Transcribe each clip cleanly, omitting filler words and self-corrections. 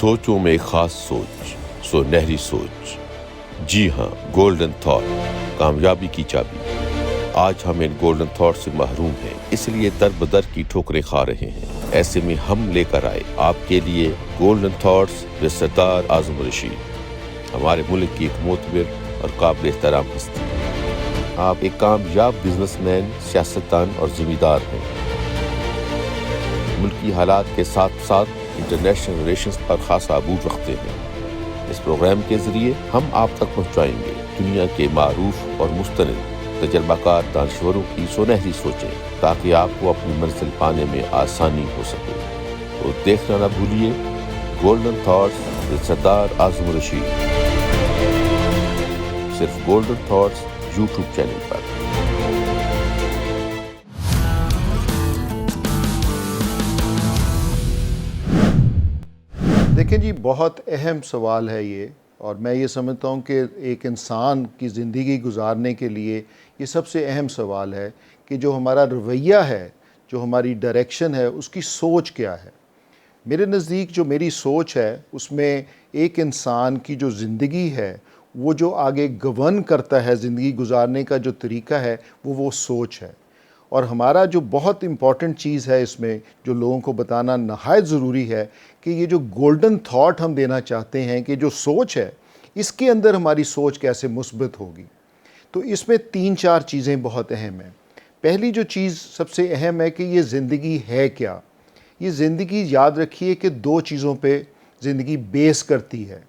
سوچوں میں خاص سوچ، سنہری سوچ، جی ہاں، گولڈن تھاٹ، کامیابی کی چابی۔ آج ہم ان گولڈن تھاٹ سے محروم ہیں، اس لیے در بدر کی ٹھوکریں کھا رہے ہیں۔ ایسے میں ہم لے کر آئے آپ کے لیے گولڈن تھاٹس ود سردار اعظم رشید، ہمارے ملک کی ایک معتبر اور قابل احترام ہستی۔ آپ ایک کامیاب بزنس مین، سیاستدان اور ذمہ دار ہیں۔ ملکی حالات کے ساتھ ساتھ انٹرنیشنل ریلیشنز پر خاصا عبور رکھتے ہیں۔ اس پروگرام کے ذریعے ہم آپ تک پہنچائیں گے دنیا کے معروف اور مستند تجربہ کار دانشوروں کی سنہری سوچیں، تاکہ آپ کو اپنی منزل پانے میں آسانی ہو سکے۔ تو دیکھنا نہ بھولیے گولڈن تھاٹس ود سردار اعظم رشید، صرف گولڈن تھاٹس یوٹیوب چینل پر۔ دیکھیں جی، بہت اہم سوال ہے یہ، اور میں یہ سمجھتا ہوں کہ ایک انسان کی زندگی گزارنے کے لیے یہ سب سے اہم سوال ہے کہ جو ہمارا رویہ ہے، جو ہماری ڈائریکشن ہے، اس کی سوچ کیا ہے۔ میرے نزدیک جو میری سوچ ہے، اس میں ایک انسان کی جو زندگی ہے، وہ جو آگے گورن کرتا ہے زندگی گزارنے کا جو طریقہ ہے، وہ سوچ ہے۔ اور ہمارا جو بہت امپورٹنٹ چیز ہے اس میں، جو لوگوں کو بتانا نہایت ضروری ہے، کہ یہ جو گولڈن تھاٹ ہم دینا چاہتے ہیں کہ جو سوچ ہے، اس کے اندر ہماری سوچ کیسے مثبت ہوگی۔ تو اس میں 3-4 چیزیں بہت اہم ہیں۔ پہلی جو چیز سب سے اہم ہے کہ یہ زندگی ہے کیا۔ یہ زندگی، یاد رکھیے کہ 2 چیزوں پہ زندگی بیس کرتی ہے۔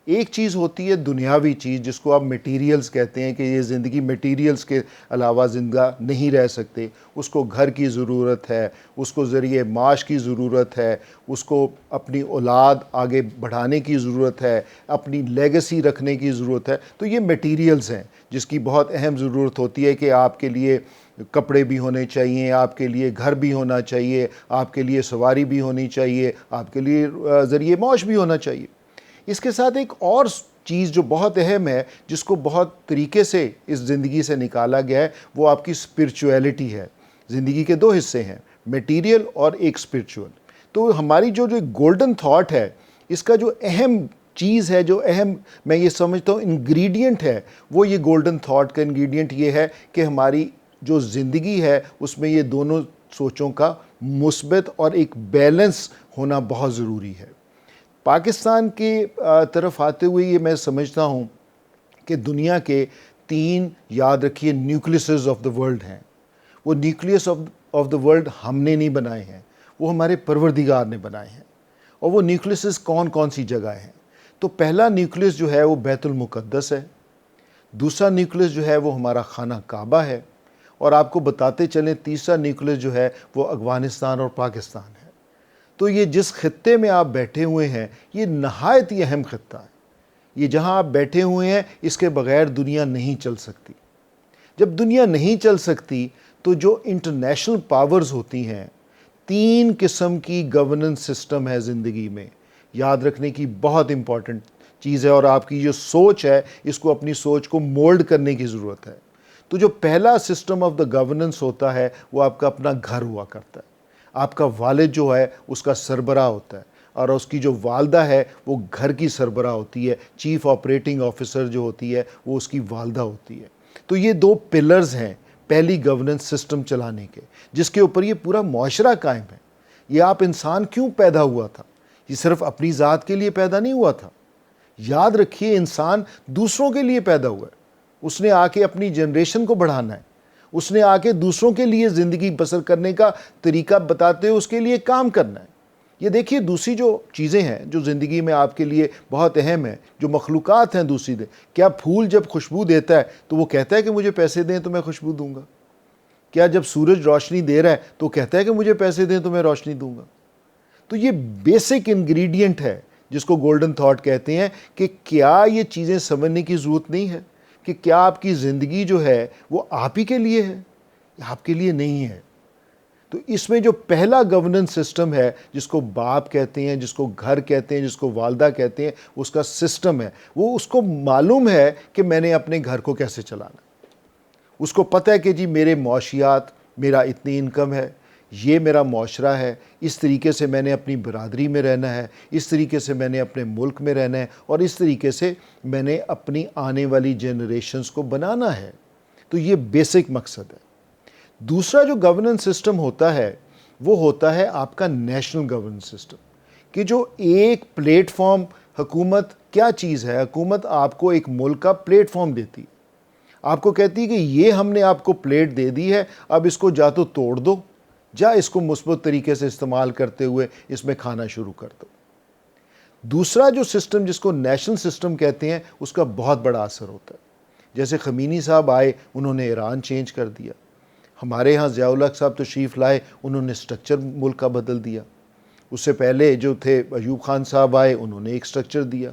ایک چیز ہوتی ہے دنیاوی چیز، جس کو آپ میٹیریلز کہتے ہیں، کہ یہ زندگی میٹیریلز کے علاوہ زندہ نہیں رہ سکتے۔ اس کو گھر کی ضرورت ہے، اس کو ذریعہ معاش کی ضرورت ہے، اس کو اپنی اولاد آگے بڑھانے کی ضرورت ہے، اپنی لیگیسی رکھنے کی ضرورت ہے۔ تو یہ میٹیریلز ہیں جس کی بہت اہم ضرورت ہوتی ہے کہ آپ کے لیے کپڑے بھی ہونے چاہیے، آپ کے لیے گھر بھی ہونا چاہیے، آپ کے لیے سواری بھی ہونی چاہیے، آپ کے لیے ذریعہ معاش بھی ہونا چاہیے۔ اس کے ساتھ ایک اور چیز جو بہت اہم ہے، جس کو بہت طریقے سے اس زندگی سے نکالا گیا ہے، وہ آپ کی اسپرچویلٹی ہے۔ زندگی کے 2 حصے ہیں، میٹیریل اور ایک اسپرچول۔ تو ہماری جو گولڈن تھاٹ ہے، اس کا جو اہم چیز ہے، جو اہم میں یہ سمجھتا ہوں انگریڈینٹ ہے، وہ یہ گولڈن تھاٹ کا انگریڈینٹ یہ ہے کہ ہماری جو زندگی ہے، اس میں یہ دونوں سوچوں کا مثبت اور ایک بیلنس ہونا بہت ضروری ہے۔ پاکستان کی طرف آتے ہوئے یہ میں سمجھتا ہوں کہ دنیا کے 3 یاد رکھیے نیوکلیسز آف دا ورلڈ ہیں۔ وہ نیوکلیس آف دا ورلڈ ہم نے نہیں بنائے ہیں، وہ ہمارے پروردگار نے بنائے ہیں۔ اور وہ نیوکلیسز کون کون سی جگہ ہیں؟ تو پہلا نیوکلیس جو ہے وہ بیت المقدس ہے، دوسرا نیوکلیس جو ہے وہ ہمارا خانہ کعبہ ہے، اور آپ کو بتاتے چلیں تیسرا نیوکلیس جو ہے وہ افغانستان اور پاکستان ہے۔ تو یہ جس خطے میں آپ بیٹھے ہوئے ہیں، یہ نہایت ہی اہم خطہ ہے۔ یہ جہاں آپ بیٹھے ہوئے ہیں، اس کے بغیر دنیا نہیں چل سکتی۔ جب دنیا نہیں چل سکتی تو جو انٹرنیشنل پاورز ہوتی ہیں، 3 قسم کی گورننس سسٹم ہے زندگی میں، یاد رکھنے کی بہت امپورٹنٹ چیز ہے، اور آپ کی جو سوچ ہے، اس کو اپنی سوچ کو مولڈ کرنے کی ضرورت ہے۔ تو جو پہلا سسٹم آف دا گورننس ہوتا ہے، وہ آپ کا اپنا گھر ہوا کرتا ہے۔ آپ کا والد جو ہے اس کا سربراہ ہوتا ہے، اور اس کی جو والدہ ہے وہ گھر کی سربراہ ہوتی ہے۔ چیف آپریٹنگ آفیسر جو ہوتی ہے وہ اس کی والدہ ہوتی ہے۔ تو یہ 2 پلرز ہیں پہلی گورننس سسٹم چلانے کے، جس کے اوپر یہ پورا معاشرہ قائم ہے۔ یہ آپ انسان کیوں پیدا ہوا تھا؟ یہ صرف اپنی ذات کے لیے پیدا نہیں ہوا تھا۔ یاد رکھیے انسان دوسروں کے لیے پیدا ہوا ہے۔ اس نے آ کے اپنی جنریشن کو بڑھانا ہے، اس نے آ کے دوسروں کے لیے زندگی بسر کرنے کا طریقہ بتاتے ہوئے اس کے لیے کام کرنا ہے۔ یہ دیکھیے دوسری جو چیزیں ہیں جو زندگی میں آپ کے لیے بہت اہم ہیں، جو مخلوقات ہیں دوسری دیں، کیا پھول جب خوشبو دیتا ہے تو وہ کہتا ہے کہ مجھے پیسے دیں تو میں خوشبو دوں گا؟ کیا جب سورج روشنی دے رہا ہے تو کہتا ہے کہ مجھے پیسے دیں تو میں روشنی دوں گا؟ تو یہ بیسک انگریڈینٹ ہے جس کو گولڈن تھاٹ کہتے ہیں، کہ کیا یہ چیزیں سمجھنے کی ضرورت نہیں ہے کہ کیا آپ کی زندگی جو ہے وہ آپ ہی کے لیے ہے، آپ کے لیے نہیں ہے۔ تو اس میں جو پہلا گورننس سسٹم ہے، جس کو باپ کہتے ہیں، جس کو گھر کہتے ہیں، جس کو والدہ کہتے ہیں، اس کا سسٹم ہے، وہ اس کو معلوم ہے کہ میں نے اپنے گھر کو کیسے چلانا ہے۔ اس کو پتہ ہے کہ جی میرے معاشیات، میرا اتنی انکم ہے، یہ میرا معاشرہ ہے، اس طریقے سے میں نے اپنی برادری میں رہنا ہے، اس طریقے سے میں نے اپنے ملک میں رہنا ہے، اور اس طریقے سے میں نے اپنی آنے والی جنریشنز کو بنانا ہے۔ تو یہ بیسک مقصد ہے۔ دوسرا جو گورننس سسٹم ہوتا ہے وہ ہوتا ہے آپ کا نیشنل گورننس سسٹم، کہ جو ایک پلیٹ فارم، حکومت کیا چیز ہے؟ حکومت آپ کو ایک ملک کا پلیٹ فارم دیتی، آپ کو کہتی ہے کہ یہ ہم نے آپ کو پلیٹ دے دی ہے، اب اس کو جا تو توڑ دو، جا اس کو مثبت طریقے سے استعمال کرتے ہوئے اس میں کھانا شروع کر دو۔ دوسرا جو سسٹم جس کو نیشنل سسٹم کہتے ہیں، اس کا بہت بڑا اثر ہوتا ہے۔ جیسے خمینی صاحب آئے، انہوں نے ایران چینج کر دیا۔ ہمارے ہاں ضیاء الحق صاحب تشریف لائے، انہوں نے سٹرکچر ملک کا بدل دیا۔ اس سے پہلے جو تھے ایوب خان صاحب آئے، انہوں نے ایک سٹرکچر دیا۔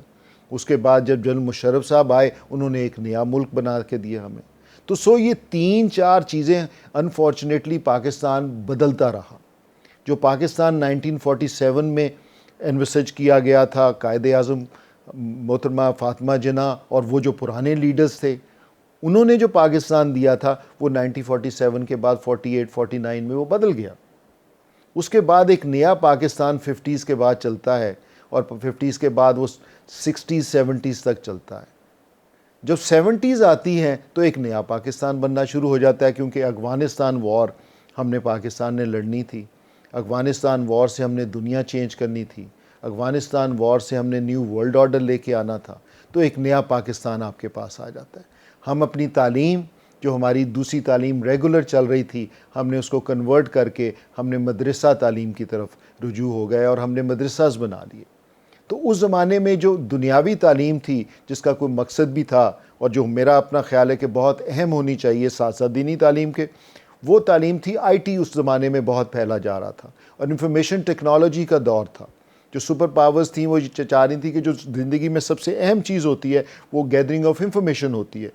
اس کے بعد جب جنرل مشرف صاحب آئے، انہوں نے ایک نیا ملک بنا کے دیا ہمیں۔ تو یہ 3-4 چیزیں انفارچونیٹلی پاکستان بدلتا رہا۔ جو پاکستان 1947 میں انوسج کیا گیا تھا، قائد اعظم محترمہ فاطمہ جناح اور وہ جو پرانے لیڈرز تھے، انہوں نے جو پاکستان دیا تھا وہ 1947 کے بعد 48-49 میں وہ بدل گیا۔ اس کے بعد ایک نیا پاکستان 50s کے بعد چلتا ہے، اور 50s کے بعد وہ 60s-70s تک چلتا ہے۔ جب 70s آتی ہیں تو ایک نیا پاکستان بننا شروع ہو جاتا ہے، کیونکہ افغانستان وار ہم نے پاکستان نے لڑنی تھی، افغانستان وار سے ہم نے دنیا چینج کرنی تھی، افغانستان وار سے ہم نے نیو ورلڈ آرڈر لے کے آنا تھا، تو ایک نیا پاکستان آپ کے پاس آ جاتا ہے۔ ہم اپنی تعلیم، جو ہماری دوسری تعلیم ریگولر چل رہی تھی، ہم نے اس کو کنورٹ کر کے ہم نے مدرسہ تعلیم کی طرف رجوع ہو گئے اور ہم نے مدرسہ بنا لیے۔ تو اس زمانے میں جو دنیاوی تعلیم تھی، جس کا کوئی مقصد بھی تھا اور جو میرا اپنا خیال ہے کہ بہت اہم ہونی چاہیے ساتھ ساتھ دینی تعلیم کے، وہ تعلیم تھی آئی ٹی اس زمانے میں بہت پھیلا جا رہا تھا، اور انفارمیشن ٹیکنالوجی کا دور تھا۔ جو سپر پاورز تھیں وہ چاہ رہی تھی کہ جو زندگی میں سب سے اہم چیز ہوتی ہے وہ گیدرنگ آف انفارمیشن ہوتی ہے۔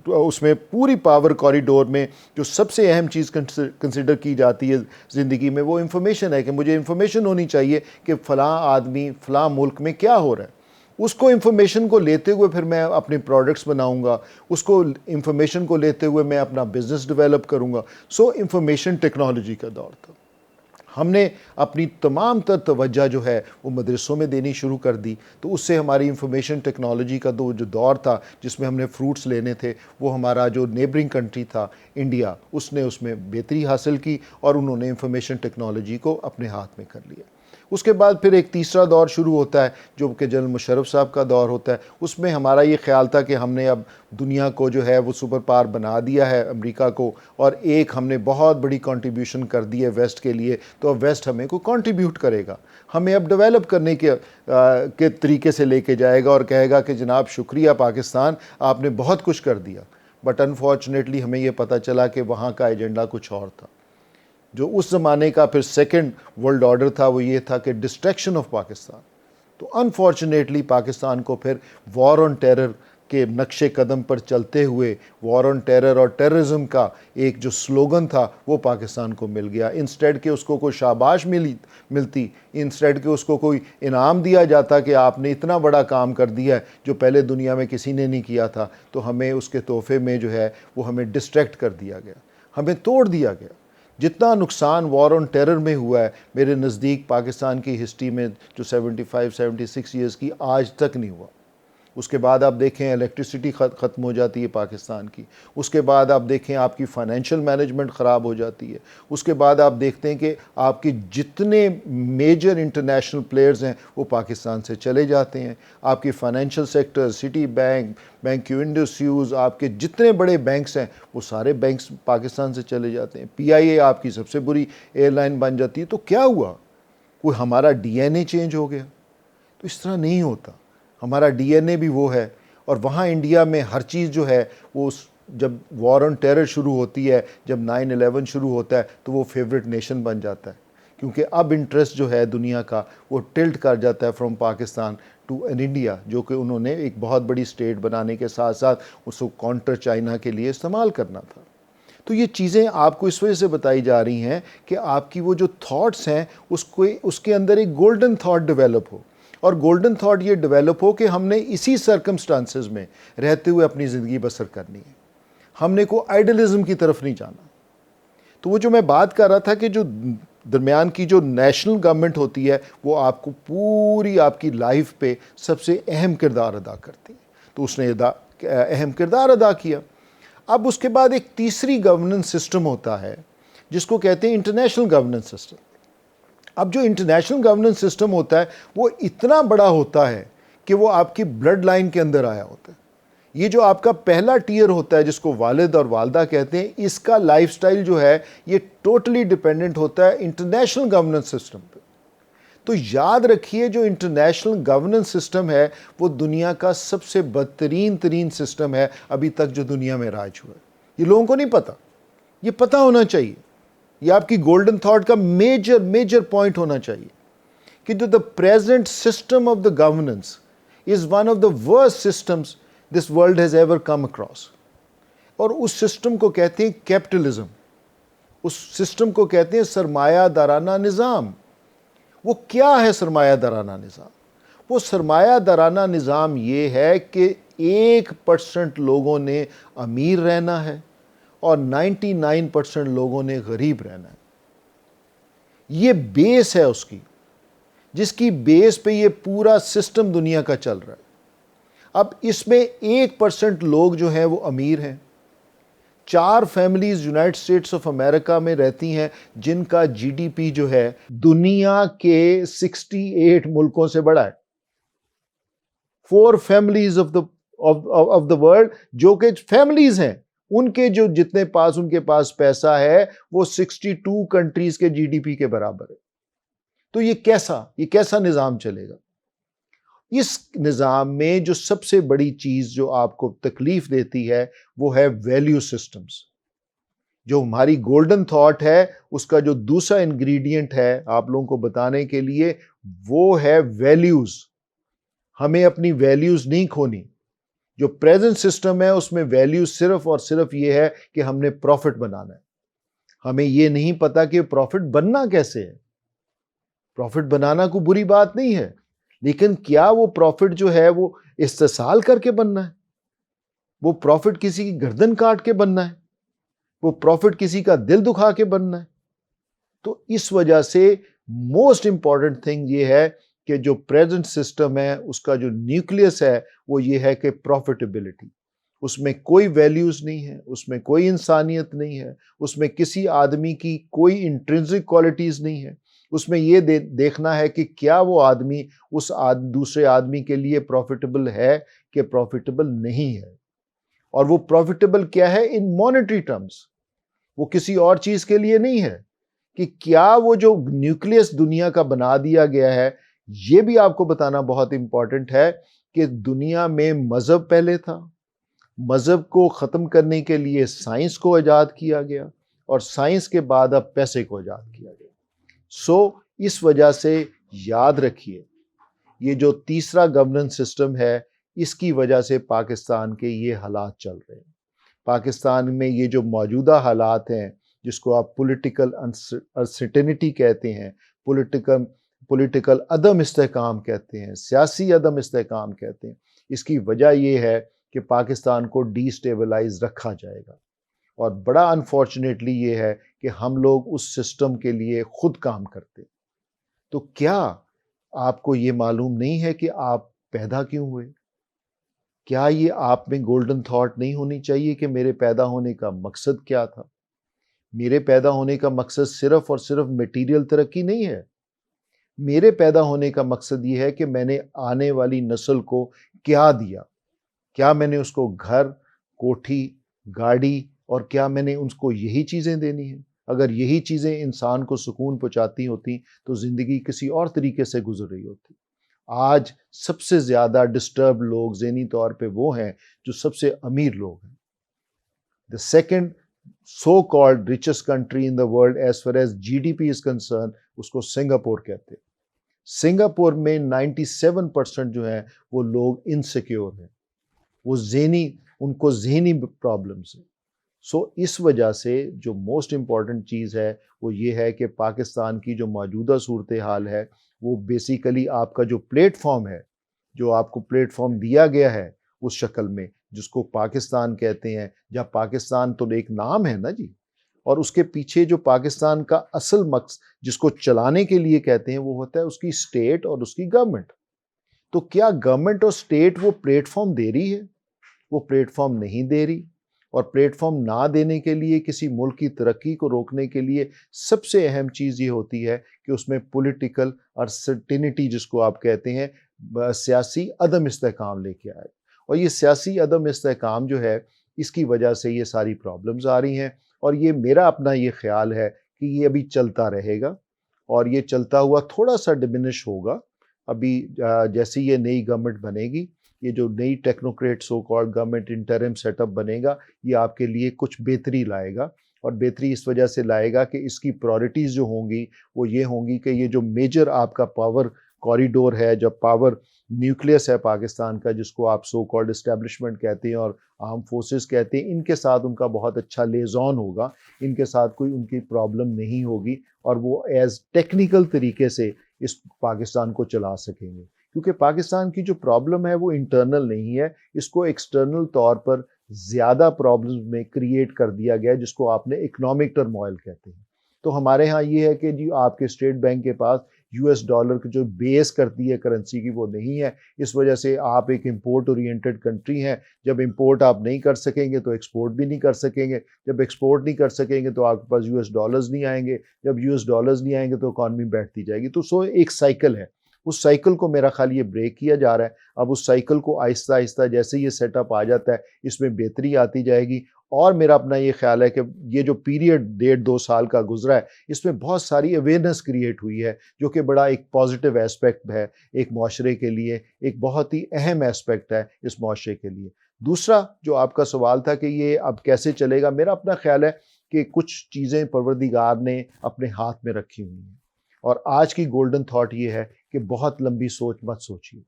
اس میں پوری پاور کوریڈور میں جو سب سے اہم چیز کنسیڈر کی جاتی ہے زندگی میں وہ انفارمیشن ہے، کہ مجھے انفارمیشن ہونی چاہیے کہ فلاں آدمی فلاں ملک میں کیا ہو رہا ہے۔ اس کو انفارمیشن کو لیتے ہوئے پھر میں اپنے پروڈکٹس بناؤں گا، اس کو انفارمیشن کو لیتے ہوئے میں اپنا بزنس ڈیولپ کروں گا۔ انفارمیشن ٹیکنالوجی کا دور تھا۔ ہم نے اپنی تمام تر توجہ جو ہے وہ مدرسوں میں دینی شروع کر دی، تو اس سے ہماری انفارمیشن ٹیکنالوجی کا جو دور تھا جس میں ہم نے فروٹس لینے تھے، وہ ہمارا جو نیبرنگ کنٹری تھا انڈیا، اس نے اس میں بہتری حاصل کی اور انہوں نے انفارمیشن ٹیکنالوجی کو اپنے ہاتھ میں کر لیا۔ اس کے بعد پھر ایک تیسرا دور شروع ہوتا ہے جو کہ جنرل مشرف صاحب کا دور ہوتا ہے۔ اس میں ہمارا یہ خیال تھا کہ ہم نے اب دنیا کو جو ہے وہ سپر پاور بنا دیا ہے امریکہ کو، اور ایک ہم نے بہت بڑی کنٹریبیوشن کر دی ہے ویسٹ کے لیے، تو اب ویسٹ ہمیں کو کنٹریبیوٹ کرے گا، ہمیں اب ڈیولپ کرنے کے طریقے سے لے کے جائے گا اور کہے گا کہ جناب شکریہ پاکستان، آپ نے بہت کچھ کر دیا۔ بٹ انفارچونیٹلی ہمیں یہ پتہ چلا کہ وہاں کا ایجنڈا کچھ اور تھا۔ جو اس زمانے کا پھر سیکنڈ ورلڈ آرڈر تھا وہ یہ تھا کہ ڈسٹریکشن آف پاکستان۔ تو انفارچونیٹلی پاکستان کو پھر وار آن ٹیرر کے نقش قدم پر چلتے ہوئے وار آن ٹیرر اور ٹیررزم کا ایک جو سلوگن تھا وہ پاکستان کو مل گیا۔ انسٹیڈ کہ اس کو کوئی شاباش ملتی، انسٹیڈ کہ اس کو کوئی انعام دیا جاتا کہ آپ نے اتنا بڑا کام کر دیا ہے جو پہلے دنیا میں کسی نے نہیں کیا تھا، تو ہمیں اس کے تحفے میں جو ہے وہ ہمیں ڈسٹریکٹ کر دیا گیا، ہمیں توڑ دیا گیا۔ جتنا نقصان وار آن ٹیرر میں ہوا ہے میرے نزدیک پاکستان کی ہسٹری میں جو 75-76 ایئرز کی آج تک نہیں ہوا۔ اس کے بعد آپ دیکھیں الیکٹریسٹی ختم ہو جاتی ہے پاکستان کی، اس کے بعد آپ دیکھیں آپ کی فائنینشیل مینجمنٹ خراب ہو جاتی ہے، اس کے بعد آپ دیکھتے ہیں کہ آپ کی جتنے میجر انٹرنیشنل پلیئرز ہیں وہ پاکستان سے چلے جاتے ہیں، آپ کی financial sector, city bank, bank you Indus use, آپ کے جتنے بڑے بینکس ہیں وہ سارے بینکس پاکستان سے چلے جاتے ہیں، پی آئی اے آپ کی سب سے بری ایئر لائن بن جاتی ہے۔ تو کیا ہوا؟ کوئی ہمارا ڈی این اے چینج ہو گیا؟ تو اس طرح نہیں ہوتا۔ ہمارا ڈی این اے بھی وہ ہے، اور وہاں انڈیا میں ہر چیز جو ہے وہ جب وار آن ٹیرر شروع ہوتی ہے، جب 9/11 شروع ہوتا ہے تو وہ فیوریٹ نیشن بن جاتا ہے، کیونکہ اب انٹرسٹ جو ہے دنیا کا وہ ٹلٹ کر جاتا ہے from Pakistan to in India, جو کہ انہوں نے ایک بہت بڑی اسٹیٹ بنانے کے ساتھ ساتھ اس کو کانٹر چائنا کے لیے استعمال کرنا تھا۔ تو یہ چیزیں آپ کو اس وجہ سے بتائی جا رہی ہیں کہ آپ کی وہ جو تھاٹس ہیں اس کے اندر ایک گولڈن تھاٹ ڈیولپ ہو، اور گولڈن تھاٹ یہ ڈیولپ ہو کہ ہم نے اسی سرکمسٹانسز میں رہتے ہوئے اپنی زندگی بسر کرنی ہے، ہم نے کوئی آئیڈلزم کی طرف نہیں جانا۔ تو وہ جو میں بات کر رہا تھا کہ جو درمیان کی جو نیشنل گورنمنٹ ہوتی ہے وہ آپ کو پوری آپ کی لائف پہ سب سے اہم کردار ادا کرتی ہے، تو اس نے اہم کردار ادا کیا۔ اب اس کے بعد ایک تیسری گورننس سسٹم ہوتا ہے جس کو کہتے ہیں انٹرنیشنل گورننس سسٹم۔ اب جو انٹرنیشنل گورننس سسٹم ہوتا ہے وہ اتنا بڑا ہوتا ہے کہ وہ آپ کی بلڈ لائن کے اندر آیا ہوتا ہے۔ یہ جو آپ کا پہلا ٹیئر ہوتا ہے جس کو والد اور والدہ کہتے ہیں، اس کا لائف سٹائل جو ہے یہ ٹوٹلی ڈیپینڈنٹ ہوتا ہے انٹرنیشنل گورننس سسٹم پہ۔ تو یاد رکھیے جو انٹرنیشنل گورننس سسٹم ہے وہ دنیا کا سب سے بدترین سسٹم ہے ابھی تک جو دنیا میں رائج ہوا ہے۔ یہ لوگوں کو نہیں پتا، یہ پتا ہونا چاہیے، یہ آپ کی گولڈن تھاٹ کا میجر پوائنٹ ہونا چاہیے کہ جو the present system of the governance is one of the worst systems this world has ever come across۔ اور اس سسٹم کو کہتے ہیں کیپٹلزم، اس سسٹم کو کہتے ہیں سرمایہ دارانہ نظام۔ وہ کیا ہے سرمایہ دارانہ نظام؟ وہ سرمایہ دارانہ نظام یہ ہے کہ 1% لوگوں نے امیر رہنا ہے اور 99% لوگوں نے غریب رہنا ہے۔ یہ بیس ہے اس کی، جس کی بیس پہ یہ پورا سسٹم دنیا کا چل رہا ہے۔ اب اس میں 1% لوگ جو ہیں وہ امیر ہیں۔ 4 families United States of America میں رہتی ہیں جن کا جی ڈی پی جو ہے دنیا کے 68 ملکوں سے بڑا ہے۔ 4 فیملیز آف دا ورلڈ جو کہ فیملیز ہیں، ان کے جو جتنے پاس ان کے پاس پیسہ ہے وہ 62 کنٹریز کے جی ڈی پی کے برابر ہے۔ تو یہ کیسا نظام چلے گا؟ اس نظام میں جو سب سے بڑی چیز جو آپ کو تکلیف دیتی ہے وہ ہے ویلیو سسٹمز۔ جو ہماری گولڈن تھاٹ ہے اس کا جو دوسرا انگریڈینٹ ہے آپ لوگوں کو بتانے کے لیے وہ ہے ویلیوز۔ ہمیں اپنی ویلیوز نہیں کھونی۔ جو پریزنٹ سسٹم ہے اس میں ویلیوز صرف اور صرف یہ ہے کہ ہم نے پروفٹ بنانا ہے۔ ہمیں یہ نہیں پتا کہ پروفٹ بننا کیسے ہے۔ پروفٹ بنانا کوئی بری بات نہیں ہے، لیکن کیا وہ پروفٹ جو ہے وہ استحصال کر کے بننا ہے؟ وہ پروفٹ کسی کی گردن کاٹ کے بننا ہے؟ وہ پروفٹ کسی کا دل دکھا کے بننا ہے؟ تو اس وجہ سے موسٹ امپورٹنٹ تھنگ یہ ہے کہ جو پریزنٹ سسٹم ہے اس کا جو نیوکلیس ہے وہ یہ ہے کہ پروفیٹیبلٹی۔ اس میں کوئی ویلیوز نہیں ہے، اس میں کوئی انسانیت نہیں ہے، اس میں کسی آدمی کی کوئی انٹرنسک کوالٹیز نہیں ہے۔ اس میں یہ دیکھنا ہے کہ کیا وہ آدمی اس دوسرے آدمی کے لیے پروفیٹیبل ہے کہ پروفیٹیبل نہیں ہے۔ اور وہ پروفیٹیبل کیا ہے ان مانیٹری ٹرمز، وہ کسی اور چیز کے لیے نہیں ہے کہ کیا وہ جو نیوکلیس دنیا کا بنا دیا گیا ہے۔ یہ بھی آپ کو بتانا بہت امپورٹنٹ ہے کہ دنیا میں مذہب پہلے تھا، مذہب کو ختم کرنے کے لیے سائنس کو ایجاد کیا گیا اور سائنس کے بعد اب پیسے کو ایجاد کیا گیا۔ اس وجہ سے یاد رکھیے یہ جو تیسرا گورننس سسٹم ہے اس کی وجہ سے پاکستان کے یہ حالات چل رہے ہیں۔ پاکستان میں یہ جو موجودہ حالات ہیں جس کو آپ پولیٹیکل انسرٹینٹی کہتے ہیں، پولیٹیکل عدم استحکام کہتے ہیں، سیاسی عدم استحکام کہتے ہیں، اس کی وجہ یہ ہے کہ پاکستان کو ڈی سٹیبلائز رکھا جائے گا۔ اور بڑا انفارچونیٹلی یہ ہے کہ ہم لوگ اس سسٹم کے لیے خود کام کرتے۔ تو کیا آپ کو یہ معلوم نہیں ہے کہ آپ پیدا کیوں ہوئے؟ کیا یہ آپ میں گولڈن تھاٹ نہیں ہونی چاہیے کہ میرے پیدا ہونے کا مقصد کیا تھا؟ میرے پیدا ہونے کا مقصد صرف اور صرف میٹیریل ترقی نہیں ہے۔ میرے پیدا ہونے کا مقصد یہ ہے کہ میں نے آنے والی نسل کو کیا دیا؟ کیا میں نے اس کو گھر، کوٹھی، گاڑی اور کیا میں نے ان کو یہی چیزیں دینی ہیں؟ اگر یہی چیزیں انسان کو سکون پہنچاتی ہوتی تو زندگی کسی اور طریقے سے گزر رہی ہوتی۔ آج سب سے زیادہ ڈسٹرب لوگ ذہنی طور پہ وہ ہیں جو سب سے امیر لوگ ہیں۔ The second so called richest country in the world as far as GDP is concerned اس کو سنگاپور کہتے ہیں۔ سنگاپور میں 97% جو ہیں وہ لوگ انسیکیور ہیں، وہ ان کو ذہنی پرابلمس ہیں۔ اس وجہ سے جو موسٹ امپورٹنٹ چیز ہے وہ یہ ہے کہ پاکستان کی جو موجودہ صورتحال ہے وہ بیسیکلی آپ کا جو پلیٹ فارم ہے، جو آپ کو پلیٹ فارم دیا گیا ہے اس شکل میں جس کو پاکستان کہتے ہیں، یا پاکستان تو ایک نام ہے نا جی، اور اس کے پیچھے جو پاکستان کا اصل مقصد جس کو چلانے کے لیے کہتے ہیں وہ ہوتا ہے اس کی اسٹیٹ اور اس کی گورنمنٹ. تو کیا گورنمنٹ اور اسٹیٹ وہ پلیٹ فارم دے رہی ہے؟ وہ پلیٹ فارم نہیں دے رہی. اور پلیٹ فارم نہ دینے کے لیے کسی ملک کی ترقی کو روکنے کے لیے سب سے اہم چیز یہ ہوتی ہے کہ اس میں پولیٹیکل اور سرٹینٹی جس کو آپ کہتے ہیں سیاسی عدم استحکام لے کے آئے. اور یہ سیاسی عدم استحکام جو ہے اس کی وجہ سے یہ ساری پرابلمز آ رہی ہیں. اور یہ میرا اپنا یہ خیال ہے کہ یہ ابھی چلتا رہے گا اور یہ چلتا ہوا تھوڑا سا ڈمینش ہوگا. ابھی جیسے یہ نئی گورنمنٹ بنے گی، یہ جو نئی technocrat so called government interim set up بنے گا، یہ آپ کے لیے کچھ بہتری لائے گا. اور بہتری اس وجہ سے لائے گا کہ اس کی پرائرٹیز جو ہوں گی وہ یہ ہوں گی کہ یہ جو میجر آپ کا پاور کوریڈور ہے، جب پاور نیوکلیس ہے پاکستان کا، جس کو آپ سو کالڈ اسٹیبلشمنٹ کہتے ہیں اور آرم فورسز کہتے ہیں، ان کے ساتھ ان کا بہت اچھا لیزون ہوگا. ان کے ساتھ کوئی ان کی پرابلم نہیں ہوگی اور وہ ایز ٹیکنیکل طریقے سے اس پاکستان کو چلا سکیں گے. کیونکہ پاکستان کی جو پرابلم ہے وہ انٹرنل نہیں ہے، اس کو ایکسٹرنل طور پر زیادہ پرابلمز میں کریٹ کر دیا گیا جس کو آپ نے اکنامک ٹرموائل کہتے ہیں. تو ہمارے ہاں یہ ہے کہ جی آپ کے اسٹیٹ بینک کے پاس $، کی جو بیس کرتی ہے کرنسی کی وہ نہیں ہے. اس وجہ سے آپ ایک امپورٹ اورینٹڈ کنٹری ہیں. جب امپورٹ آپ نہیں کر سکیں گے تو ایکسپورٹ بھی نہیں کر سکیں گے. جب ایکسپورٹ نہیں کر سکیں گے تو آپ کے پاس $، نہیں آئیں گے. جب $، نہیں آئیں گے تو اکانومی بیٹھتی جائے گی. تو ایک سائیکل ہے. اس سائیکل کو میرا خیال یہ بریک کیا جا رہا ہے. اب اس سائیکل کو آہستہ آہستہ جیسے یہ سیٹ اپ آ جاتا ہے اس میں بہتری آتی جائے گی. اور میرا اپنا یہ خیال ہے کہ یہ جو پیریڈ 1.5-2 سال کا گزرا ہے اس میں بہت ساری اویئرنیس کریٹ ہوئی ہے جو کہ بڑا ایک پازیٹیو ایسپیکٹ ہے ایک معاشرے کے لیے، ایک بہت ہی اہم ایسپیکٹ ہے اس معاشرے کے لیے. دوسرا جو آپ کا سوال تھا کہ یہ اب کیسے چلے گا، میرا اپنا خیال ہے کہ کچھ چیزیں پروردگار نے اپنے ہاتھ میں رکھی ہوئی ہیں. اور آج کی گولڈن تھاٹ یہ ہے کہ بہت لمبی سوچ مت سوچیے.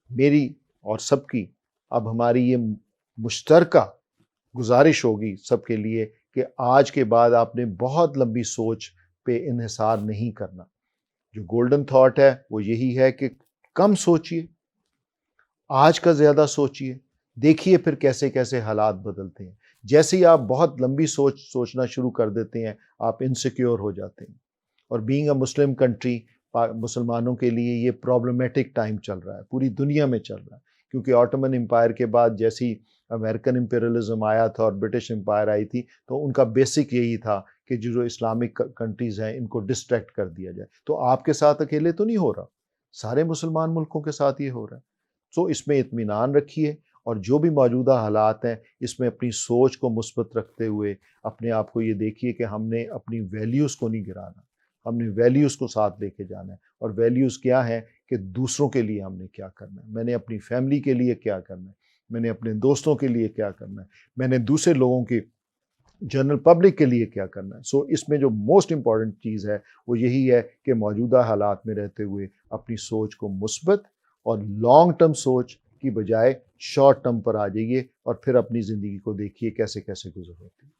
میری اور سب کی اب ہماری یہ مشترکہ گزارش ہوگی سب کے لیے کہ آج کے بعد آپ نے بہت لمبی سوچ پہ انحصار نہیں کرنا. جو گولڈن تھاٹ ہے وہ یہی ہے کہ کم سوچیے، آج کا زیادہ سوچیے، دیکھیے پھر کیسے کیسے حالات بدلتے ہیں. جیسے ہی آپ بہت لمبی سوچنا شروع کر دیتے ہیں آپ انسیکیور ہو جاتے ہیں. اور بینگ اے مسلم کنٹری، مسلمانوں کے لیے یہ پرابلمیٹک ٹائم چل رہا ہے، پوری دنیا میں چل رہا ہے. کیونکہ آٹومن امپائر کے بعد جیسی امریکن امپیریلزم آیا تھا اور برٹش امپائر آئی تھی تو ان کا بیسک یہی تھا کہ جو اسلامک کنٹریز ہیں ان کو ڈسٹریکٹ کر دیا جائے. تو آپ کے ساتھ اکیلے تو نہیں ہو رہا، سارے مسلمان ملکوں کے ساتھ یہ ہو رہا ہے. تو اس میں اطمینان رکھیے اور جو بھی موجودہ حالات ہیں اس میں اپنی سوچ کو مثبت رکھتے ہوئے اپنے آپ کو یہ دیکھیے کہ ہم نے اپنی ویلیوز کو نہیں گرانا، ہم نے ویلیوز کو ساتھ لے کے جانا ہے. اور ویلیوز کیا ہیں کہ دوسروں کے لیے ہم نے کیا کرنا ہے، میں نے اپنی فیملی کے لیے کیا کرنا ہے، میں نے اپنے دوستوں کے لیے کیا کرنا ہے، میں نے دوسرے لوگوں کی جنرل پبلک کے لیے کیا کرنا ہے. اس میں جو موسٹ امپورٹنٹ چیز ہے وہ یہی ہے کہ موجودہ حالات میں رہتے ہوئے اپنی سوچ کو مثبت اور لانگ ٹرم سوچ کی بجائے شارٹ ٹرم پر آ جائیے اور پھر اپنی زندگی کو دیکھیے کیسے کیسے گزر ہوتی ہے.